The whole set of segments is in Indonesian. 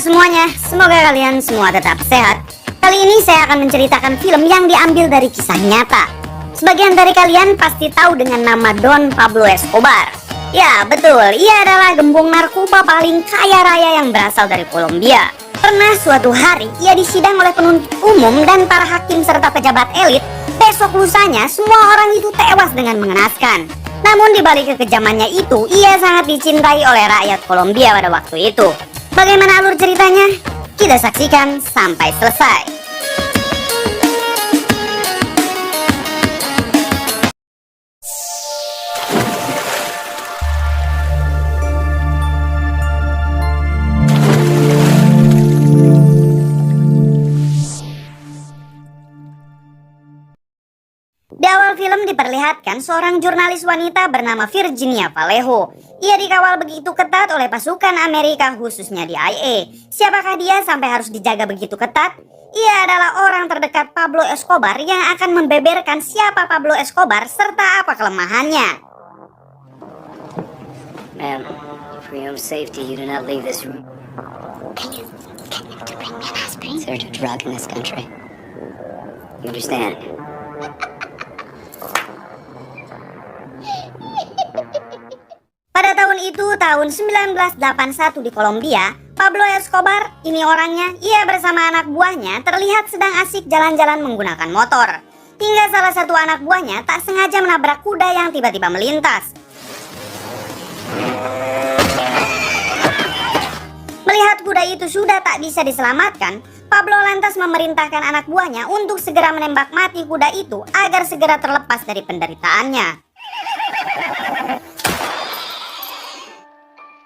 semuanya, semoga kalian semua tetap sehat. Kali ini saya akan menceritakan film yang diambil dari kisah nyata. Sebagian dari kalian pasti tahu dengan nama Don Pablo Escobar. Ya betul, ia adalah gembong narkoba paling kaya raya yang berasal dari Kolombia. Pernah suatu hari ia disidang oleh penuntut umum dan para hakim serta pejabat elit. Besok lusanya semua orang itu tewas dengan mengenaskan. Namun di balik kekejamannya itu, ia sangat dicintai oleh rakyat Kolombia pada waktu itu. Bagaimana alur ceritanya? Kita saksikan sampai selesai. Di awal film diperlihatkan seorang jurnalis wanita bernama Virginia Vallejo. Ia dikawal begitu ketat oleh pasukan Amerika, khususnya DIA. Siapakah dia sampai harus dijaga begitu ketat? Ia adalah orang terdekat Pablo Escobar yang akan membeberkan siapa Pablo Escobar serta apa kelemahannya. Ma'am, for your own safety, you do not leave this room. Can you bring me an aspirin? There's a drug in this country. You understand? Pada tahun itu, tahun 1981 di Kolombia, Pablo Escobar, ini orangnya, ia bersama anak buahnya terlihat sedang asik jalan-jalan menggunakan motor. Hingga salah satu anak buahnya tak sengaja menabrak kuda yang tiba-tiba melintas. Melihat kuda itu sudah tak bisa diselamatkan, Pablo lantas memerintahkan anak buahnya untuk segera menembak mati kuda itu agar segera terlepas dari penderitaannya.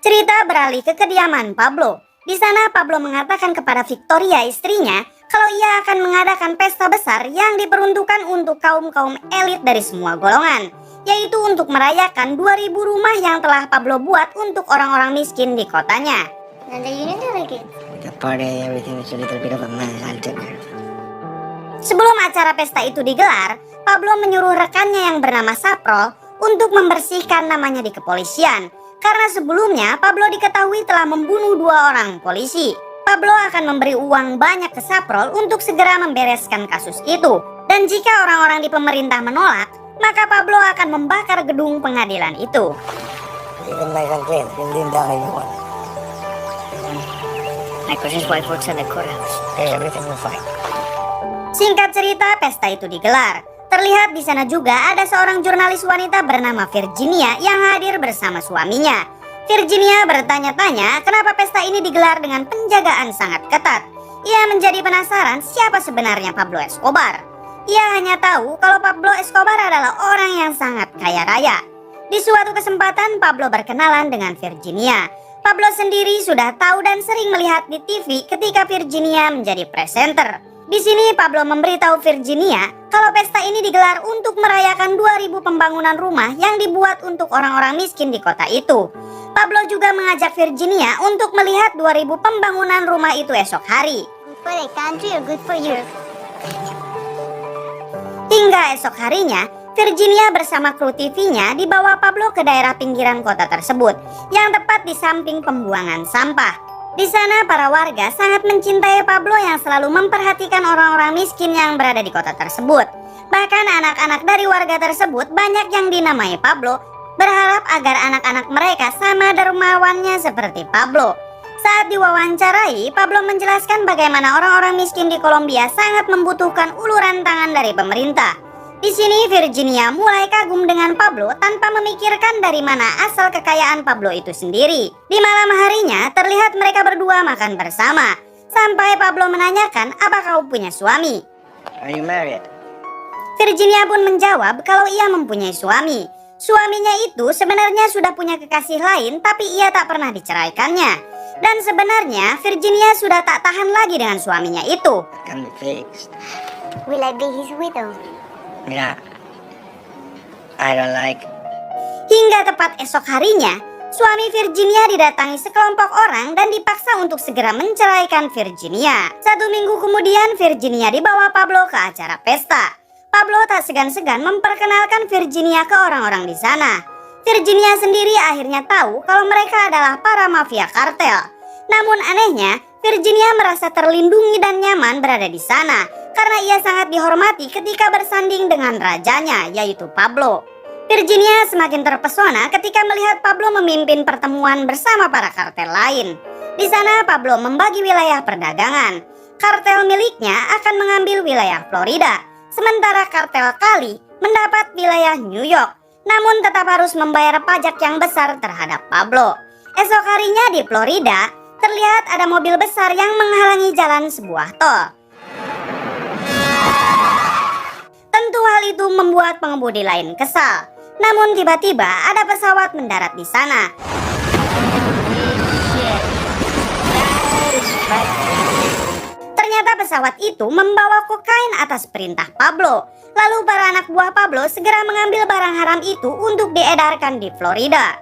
Cerita beralih ke kediaman Pablo. Di sana Pablo mengatakan kepada Victoria, istrinya, kalau ia akan mengadakan pesta besar yang diperuntukkan untuk kaum-kaum elit dari semua golongan, yaitu untuk merayakan 2000 rumah yang telah Pablo buat untuk orang-orang miskin di kotanya. Sebelum acara pesta itu digelar, Pablo menyuruh rekannya yang bernama Saprol untuk membersihkan namanya di kepolisian. Karena sebelumnya Pablo diketahui telah membunuh 2 orang polisi. Pablo akan memberi uang banyak ke Saprol untuk segera membereskan kasus itu. Dan jika orang-orang di pemerintah menolak, maka Pablo akan membakar gedung pengadilan itu. My cousin's wife works at the courthouse. Everything will fine. Singkat cerita, pesta itu digelar. Terlihat di sana juga ada seorang jurnalis wanita bernama Virginia yang hadir bersama suaminya. Virginia bertanya-tanya kenapa pesta ini digelar dengan penjagaan sangat ketat. Ia menjadi penasaran siapa sebenarnya Pablo Escobar. Ia hanya tahu kalau Pablo Escobar adalah orang yang sangat kaya raya. Di suatu kesempatan Pablo berkenalan dengan Virginia. Pablo sendiri sudah tahu dan sering melihat di TV ketika Virginia menjadi presenter. Di sini Pablo memberitahu Virginia kalau pesta ini digelar untuk merayakan 2000 pembangunan rumah yang dibuat untuk orang-orang miskin di kota itu. Pablo juga mengajak Virginia untuk melihat 2000 pembangunan rumah itu esok hari. Hingga esok harinya, Virginia bersama kru TV-nya dibawa Pablo ke daerah pinggiran kota tersebut, yang tepat di samping pembuangan sampah. Di sana para warga sangat mencintai Pablo yang selalu memperhatikan orang-orang miskin yang berada di kota tersebut. Bahkan anak-anak dari warga tersebut banyak yang dinamai Pablo, berharap agar anak-anak mereka sama dermawannya seperti Pablo. Saat diwawancarai, Pablo menjelaskan bagaimana orang-orang miskin di Kolombia sangat membutuhkan uluran tangan dari pemerintah. Di sini Virginia mulai kagum dengan Pablo tanpa memikirkan dari mana asal kekayaan Pablo itu sendiri. Di malam harinya terlihat mereka berdua makan bersama. Sampai Pablo menanyakan, apakah kau punya suami? Are you married? Virginia pun menjawab kalau ia mempunyai suami. Suaminya itu sebenarnya sudah punya kekasih lain tapi ia tak pernah diceraikannya. Dan sebenarnya Virginia sudah tak tahan lagi dengan suaminya itu. Can be fixed. Will I be his widow? Mira, I don't like. Hingga tepat esok harinya, suami Virginia didatangi sekelompok orang dan dipaksa untuk segera menceraikan Virginia. 1 minggu kemudian Virginia dibawa Pablo ke acara pesta. Pablo tak segan-segan memperkenalkan Virginia ke orang-orang di sana. Virginia sendiri akhirnya tahu kalau mereka adalah para mafia kartel. Namun anehnya, Virginia merasa terlindungi dan nyaman berada di sana karena ia sangat dihormati ketika bersanding dengan rajanya, yaitu Pablo. Virginia semakin terpesona ketika melihat Pablo memimpin pertemuan bersama para kartel lain. Di sana Pablo membagi wilayah perdagangan. Kartel miliknya akan mengambil wilayah Florida, sementara kartel Kali mendapat wilayah New York, namun tetap harus membayar pajak yang besar terhadap Pablo. Esok harinya di Florida, terlihat ada mobil besar yang menghalangi jalan sebuah tol. Tentu hal itu membuat pengemudi lain kesal. Namun tiba-tiba ada pesawat mendarat di sana. Ternyata pesawat itu membawa kokain atas perintah Pablo. Lalu para anak buah Pablo segera mengambil barang haram itu untuk diedarkan di Florida.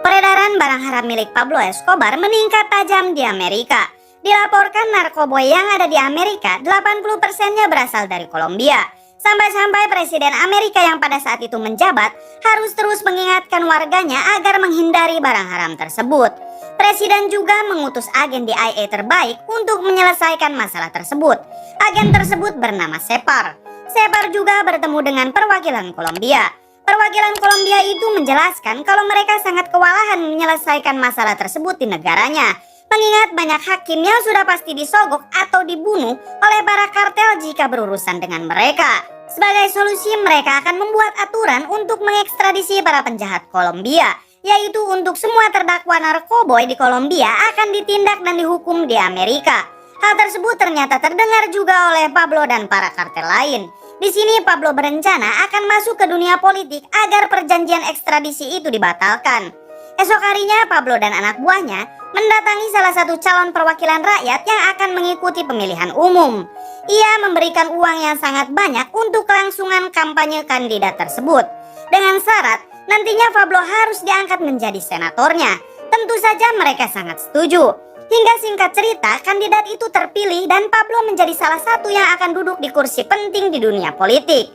Peredaran barang haram milik Pablo Escobar meningkat tajam di Amerika. Dilaporkan narkoboy yang ada di Amerika 80%-nya berasal dari Kolombia. Sampai-sampai Presiden Amerika yang pada saat itu menjabat harus terus mengingatkan warganya agar menghindari barang haram tersebut. Presiden juga mengutus agen DIA terbaik untuk menyelesaikan masalah tersebut. Agen tersebut bernama Separ. Separ juga bertemu dengan perwakilan Kolombia. Perwakilan Kolombia itu menjelaskan kalau mereka sangat kewalahan menyelesaikan masalah tersebut di negaranya, mengingat banyak hakim yang sudah pasti disogok atau dibunuh oleh para kartel jika berurusan dengan mereka. Sebagai solusi, mereka akan membuat aturan untuk mengekstradisi para penjahat Kolombia, yaitu untuk semua terdakwa narkoboy di Kolombia akan ditindak dan dihukum di Amerika. Hal tersebut ternyata terdengar juga oleh Pablo dan para kartel lain. Di sini Pablo berencana akan masuk ke dunia politik agar perjanjian ekstradisi itu dibatalkan. Esok harinya Pablo dan anak buahnya mendatangi salah satu calon perwakilan rakyat yang akan mengikuti pemilihan umum. Ia memberikan uang yang sangat banyak untuk kelangsungan kampanye kandidat tersebut. Dengan syarat nantinya Pablo harus diangkat menjadi senatornya. Tentu saja mereka sangat setuju. Hingga singkat cerita, kandidat itu terpilih dan Pablo menjadi salah satu yang akan duduk di kursi penting di dunia politik.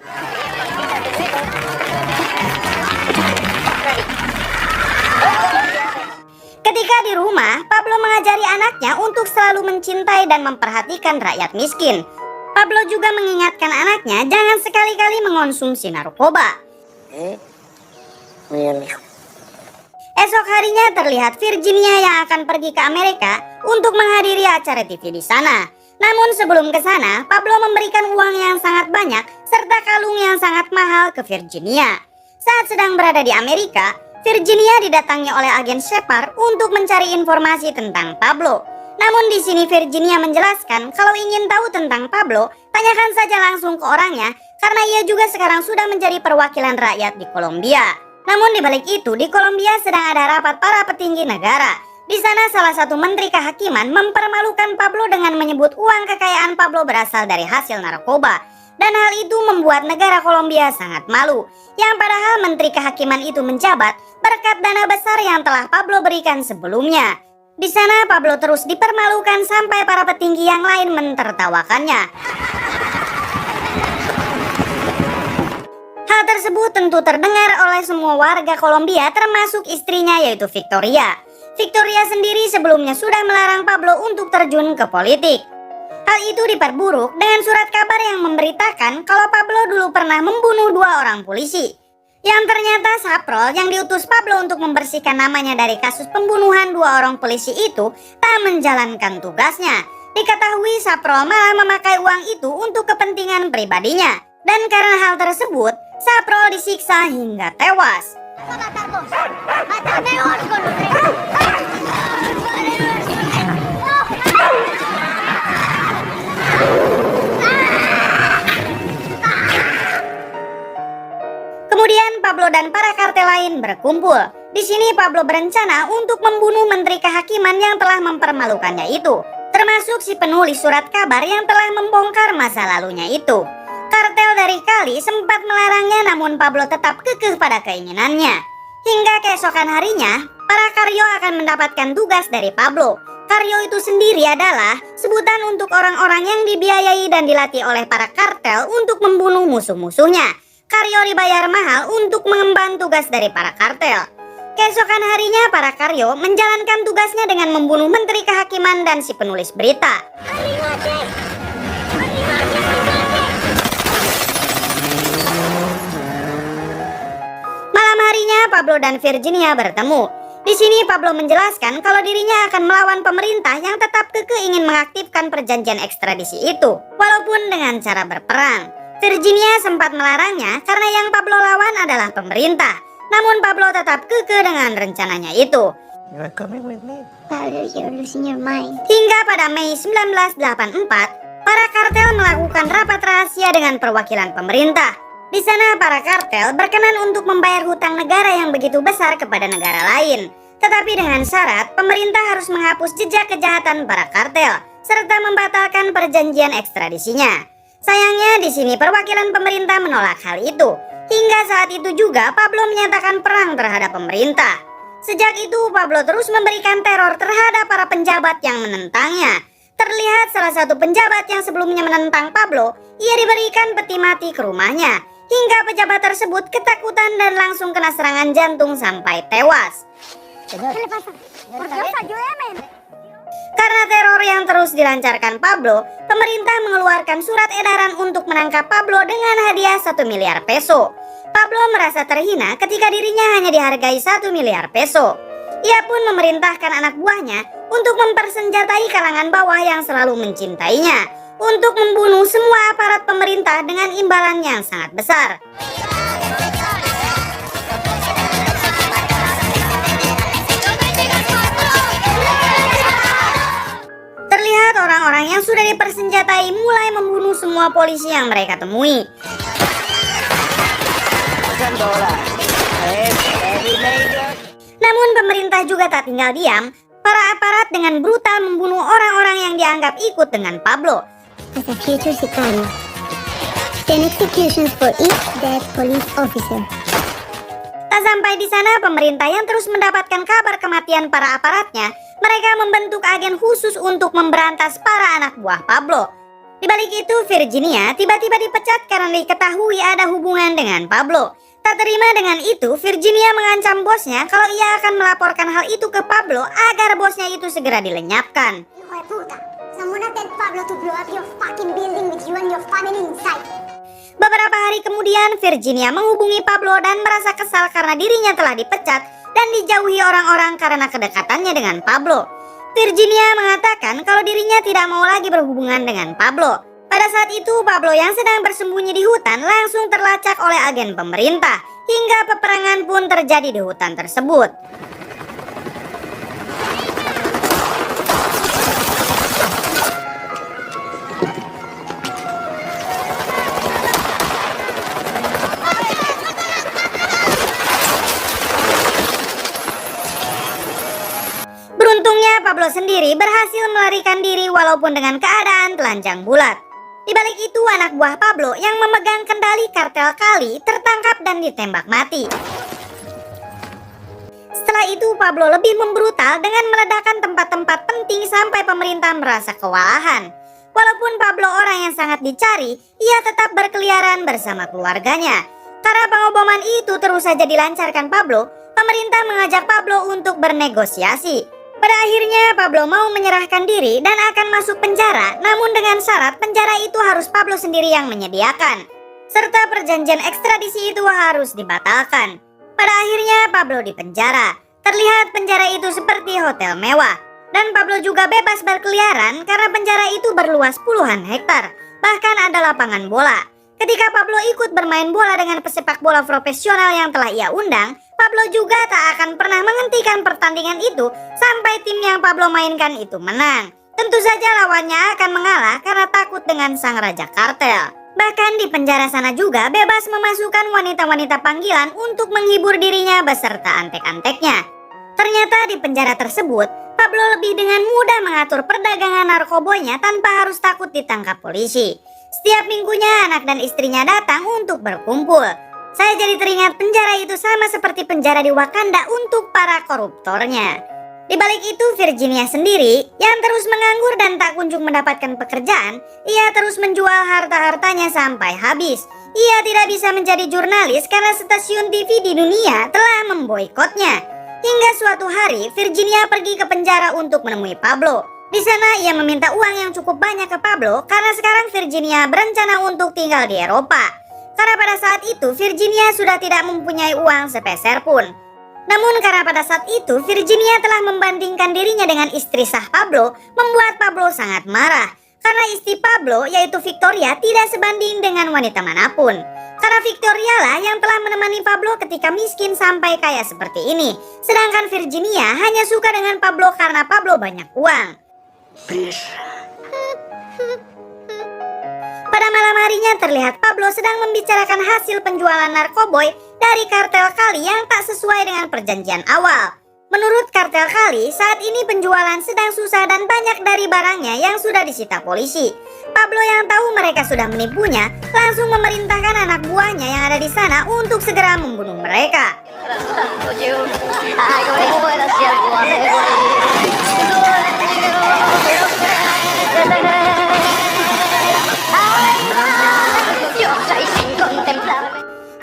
Ketika di rumah, Pablo mengajari anaknya untuk selalu mencintai dan memperhatikan rakyat miskin. Pablo juga mengingatkan anaknya jangan sekali-kali mengonsumsi narkoba. Esok harinya terlihat Virginia yang akan pergi ke Amerika untuk menghadiri acara TV di sana. Namun sebelum ke sana, Pablo memberikan uang yang sangat banyak serta kalung yang sangat mahal ke Virginia. Saat sedang berada di Amerika, Virginia didatangi oleh agen Separ untuk mencari informasi tentang Pablo. Namun di sini Virginia menjelaskan kalau ingin tahu tentang Pablo, tanyakan saja langsung ke orangnya karena ia juga sekarang sudah menjadi perwakilan rakyat di Kolombia. Namun di balik itu, di Kolombia sedang ada rapat para petinggi negara. Di sana salah satu menteri kehakiman mempermalukan Pablo dengan menyebut uang kekayaan Pablo berasal dari hasil narkoba. Dan hal itu membuat negara Kolombia sangat malu. Yang padahal menteri kehakiman itu menjabat berkat dana besar yang telah Pablo berikan sebelumnya. Di sana Pablo terus dipermalukan sampai para petinggi yang lain mentertawakannya. Hal tersebut tentu terdengar oleh semua warga Kolombia termasuk istrinya yaitu Victoria. Victoria sendiri sebelumnya sudah melarang Pablo untuk terjun ke politik. Hal itu diperburuk dengan surat kabar yang memberitakan kalau Pablo dulu pernah membunuh 2 orang polisi. Yang ternyata Saprol yang diutus Pablo untuk membersihkan namanya dari kasus pembunuhan 2 orang polisi itu tak menjalankan tugasnya. Diketahui Saprol malah memakai uang itu untuk kepentingan pribadinya. Dan karena hal tersebut, Saprol disiksa hingga tewas. Kemudian Pablo dan para kartel lain berkumpul. Di sini Pablo berencana untuk membunuh menteri kehakiman yang telah mempermalukannya itu, termasuk si penulis surat kabar yang telah membongkar masa lalunya itu. Kartel dari Kali sempat melarangnya, namun Pablo tetap kekeh pada keinginannya. Hingga keesokan harinya, para Karyo akan mendapatkan tugas dari Pablo. Karyo itu sendiri adalah sebutan untuk orang-orang yang dibiayai dan dilatih oleh para kartel untuk membunuh musuh-musuhnya. Karyo dibayar mahal untuk mengemban tugas dari para kartel. Keesokan harinya para Karyo menjalankan tugasnya dengan membunuh Menteri Kehakiman dan si penulis berita. Malam harinya Pablo dan Virginia bertemu. Di sini Pablo menjelaskan kalau dirinya akan melawan pemerintah yang tetap kekeh ingin mengaktifkan perjanjian ekstradisi itu, walaupun dengan cara berperang. Virginia sempat melarangnya karena yang Pablo lawan adalah pemerintah. Namun Pablo tetap kekeh dengan rencananya itu. You are coming with me? Pablo, you're losing your mind. Hingga pada Mei 1984, para kartel melakukan rapat rahasia dengan perwakilan pemerintah. Di sana para kartel berkenan untuk membayar hutang negara yang begitu besar kepada negara lain. Tetapi dengan syarat pemerintah harus menghapus jejak kejahatan para kartel serta membatalkan perjanjian ekstradisinya. Sayangnya di sini perwakilan pemerintah menolak hal itu. Hingga saat itu juga Pablo menyatakan perang terhadap pemerintah. Sejak itu Pablo terus memberikan teror terhadap para penjabat yang menentangnya. Terlihat salah satu penjabat yang sebelumnya menentang Pablo, ia diberikan peti mati ke rumahnya. Hingga pejabat tersebut ketakutan dan langsung kena serangan jantung sampai tewas. Karena teror yang terus dilancarkan Pablo, pemerintah mengeluarkan surat edaran untuk menangkap Pablo dengan hadiah 1 miliar peso. Pablo merasa terhina ketika dirinya hanya dihargai 1 miliar peso. Ia pun memerintahkan anak buahnya untuk mempersenjatai kalangan bawah yang selalu mencintainya, untuk membunuh semua aparat pemerintah dengan imbalan yang sangat besar. Terlihat orang-orang yang sudah dipersenjatai mulai membunuh semua polisi yang mereka temui. Namun pemerintah juga tak tinggal diam. Para aparat dengan brutal membunuh orang-orang yang dianggap ikut dengan Pablo. As a future sicario, 10 executions for each dead police officer. Tak sampai di sana, pemerintah yang terus mendapatkan kabar kematian para aparatnya, mereka membentuk agen khusus untuk memberantas para anak buah Pablo. Di balik itu, Virginia tiba-tiba dipecat karena diketahui ada hubungan dengan Pablo. Tak terima dengan itu, Virginia mengancam bosnya kalau ia akan melaporkan hal itu ke Pablo agar bosnya itu segera dilenyapkan. Hijo de puta, someone tell Pablo to blow up your fucking building with you and your family inside. Beberapa hari kemudian, Virginia menghubungi Pablo dan merasa kesal karena dirinya telah dipecat dan dijauhi orang-orang karena kedekatannya dengan Pablo. Virginia mengatakan kalau dirinya tidak mau lagi berhubungan dengan Pablo. Pada saat itu, Pablo yang sedang bersembunyi di hutan langsung terlacak oleh agen pemerintah, hingga peperangan pun terjadi di hutan tersebut. Beruntungnya Pablo sendiri berhasil melarikan diri walaupun dengan keadaan telanjang bulat. Di balik itu, anak buah Pablo yang memegang kendali kartel Kali tertangkap dan ditembak mati. Setelah itu, Pablo lebih membrutal dengan meledakkan tempat-tempat penting sampai pemerintah merasa kewalahan. Walaupun Pablo orang yang sangat dicari, ia tetap berkeliaran bersama keluarganya. Karena pengoboman itu terus saja dilancarkan Pablo, pemerintah mengajak Pablo untuk bernegosiasi. Pada akhirnya Pablo mau menyerahkan diri dan akan masuk penjara, namun dengan syarat penjara itu harus Pablo sendiri yang menyediakan, serta perjanjian ekstradisi itu harus dibatalkan. Pada akhirnya Pablo dipenjara. Terlihat penjara itu seperti hotel mewah, dan Pablo juga bebas berkeliaran karena penjara itu berluas puluhan hektar, bahkan ada lapangan bola. Ketika Pablo ikut bermain bola dengan pesepak bola profesional yang telah ia undang, Pablo juga tak akan pernah menghentikan pertandingan itu sampai tim yang Pablo mainkan itu menang. Tentu saja lawannya akan mengalah karena takut dengan sang raja kartel. Bahkan di penjara sana juga bebas memasukkan wanita-wanita panggilan untuk menghibur dirinya beserta antek-anteknya. Ternyata di penjara tersebut, Pablo lebih dengan mudah mengatur perdagangan narkobonya tanpa harus takut ditangkap polisi. Setiap minggunya anak dan istrinya datang untuk berkumpul. Saya jadi teringat penjara itu sama seperti penjara di Wakanda untuk para koruptornya. Di balik itu, Virginia sendiri yang terus menganggur dan tak kunjung mendapatkan pekerjaan, ia terus menjual harta-hartanya sampai habis. Ia tidak bisa menjadi jurnalis karena stasiun TV di dunia telah memboikotnya. Hingga suatu hari, Virginia pergi ke penjara untuk menemui Pablo. Di sana ia meminta uang yang cukup banyak ke Pablo karena sekarang Virginia berencana untuk tinggal di Eropa. Karena pada saat itu Virginia sudah tidak mempunyai uang sepeser pun. Namun karena pada saat itu Virginia telah membandingkan dirinya dengan istri sah Pablo, membuat Pablo sangat marah. Karena istri Pablo yaitu Victoria tidak sebanding dengan wanita manapun. Karena Victoria lah yang telah menemani Pablo ketika miskin sampai kaya seperti ini. Sedangkan Virginia hanya suka dengan Pablo karena Pablo banyak uang. Please. Pada malam harinya terlihat Pablo sedang membicarakan hasil penjualan narkoboy dari kartel Kali yang tak sesuai dengan perjanjian awal. Menurut kartel Kali, saat ini penjualan sedang susah dan banyak dari barangnya yang sudah disita polisi. Pablo yang tahu mereka sudah menipunya, langsung memerintahkan anak buahnya yang ada di sana untuk segera membunuh mereka.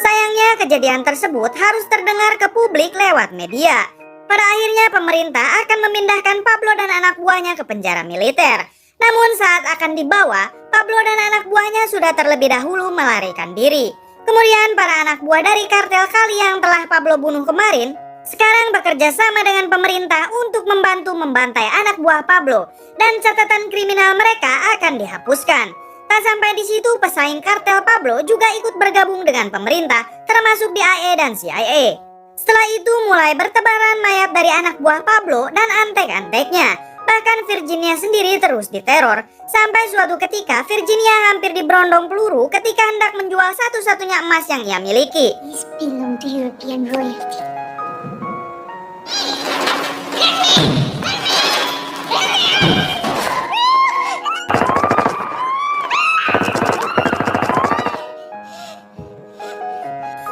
Sayangnya kejadian tersebut harus terdengar ke publik lewat media. Pada akhirnya pemerintah akan memindahkan Pablo dan anak buahnya ke penjara militer. Namun saat akan dibawa, Pablo dan anak buahnya sudah terlebih dahulu melarikan diri. Kemudian para anak buah dari kartel Kali yang telah Pablo bunuh kemarin sekarang bekerja sama dengan pemerintah untuk membantu membantai anak buah Pablo dan catatan kriminal mereka akan dihapuskan. Tak sampai di situ, pesaing kartel Pablo juga ikut bergabung dengan pemerintah, termasuk DIA dan CIA. Setelah itu mulai bertebaran mayat dari anak buah Pablo dan antek-anteknya. Bahkan Virginia sendiri terus diteror, sampai suatu ketika Virginia hampir diberondong peluru ketika hendak menjual satu-satunya emas yang ia miliki. These belong to European royalty.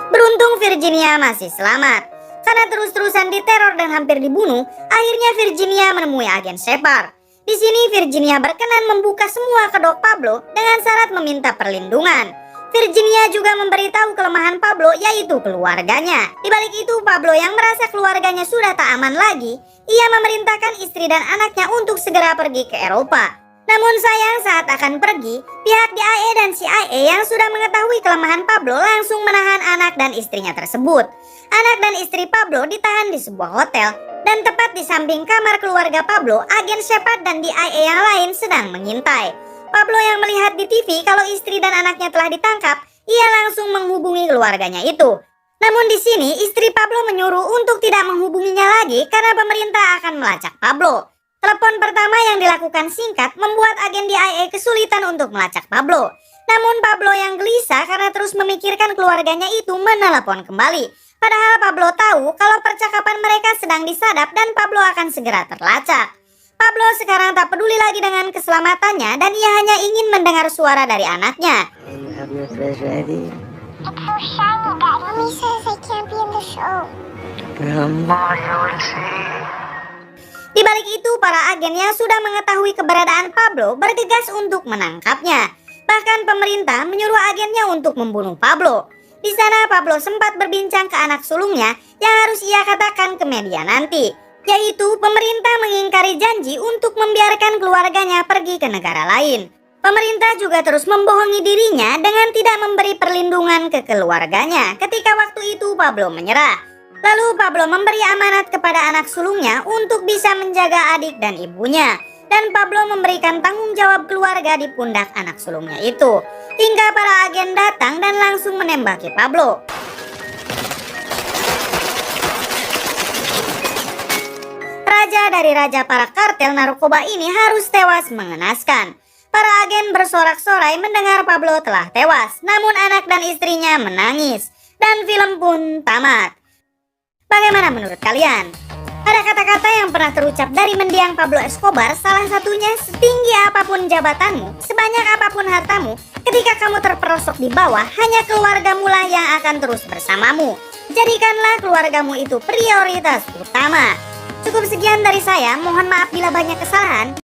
Beruntung Virginia masih selamat. Karena terus-terusan diteror dan hampir dibunuh, akhirnya Virginia menemui agen Shepard. Di sini Virginia berkenan membuka semua kedok Pablo dengan syarat meminta perlindungan. Virginia juga memberitahu kelemahan Pablo yaitu keluarganya. Di balik itu Pablo yang merasa keluarganya sudah tak aman lagi, ia memerintahkan istri dan anaknya untuk segera pergi ke Eropa. Namun sayang saat akan pergi, pihak DIA dan CIA yang sudah mengetahui kelemahan Pablo langsung menahan anak dan istrinya tersebut. Anak dan istri Pablo ditahan di sebuah hotel dan tepat di samping kamar keluarga Pablo, agen Shepard dan DIA yang lain sedang mengintai. Pablo yang melihat di TV kalau istri dan anaknya telah ditangkap, ia langsung menghubungi keluarganya itu. Namun di sini istri Pablo menyuruh untuk tidak menghubunginya lagi karena pemerintah akan melacak Pablo. Telepon pertama yang dilakukan singkat membuat agen DIA kesulitan untuk melacak Pablo. Namun Pablo yang gelisah karena terus memikirkan keluarganya itu menelepon kembali. Padahal Pablo tahu kalau percakapan mereka sedang disadap dan Pablo akan segera terlacak. Pablo sekarang tak peduli lagi dengan keselamatannya dan ia hanya ingin mendengar suara dari anaknya. You have your dress ready? It's so shiny, Dad. Mommy says I can't be in the show. Di balik itu, para agen yang sudah mengetahui keberadaan Pablo bergegas untuk menangkapnya. Bahkan pemerintah menyuruh agennya untuk membunuh Pablo. Di sana Pablo sempat berbincang ke anak sulungnya yang harus ia katakan ke media nanti, yaitu pemerintah mengingkari janji untuk membiarkan keluarganya pergi ke negara lain. Pemerintah juga terus membohongi dirinya dengan tidak memberi perlindungan ke keluarganya ketika waktu itu Pablo menyerah. Lalu Pablo memberi amanat kepada anak sulungnya untuk bisa menjaga adik dan ibunya. Dan Pablo memberikan tanggung jawab keluarga di pundak anak sulungnya itu. Hingga para agen datang dan langsung menembaki Pablo. Raja dari raja para kartel narkoba ini harus tewas mengenaskan. Para agen bersorak-sorai mendengar Pablo telah tewas. Namun anak dan istrinya menangis. Dan film pun tamat. Bagaimana menurut kalian? Ada kata-kata yang pernah terucap dari mendiang Pablo Escobar, salah satunya, setinggi apapun jabatanmu, sebanyak apapun hartamu, ketika kamu terperosok di bawah, hanya keluargamu lah yang akan terus bersamamu. Jadikanlah keluargamu itu prioritas utama. Cukup sekian dari saya, mohon maaf bila banyak kesalahan.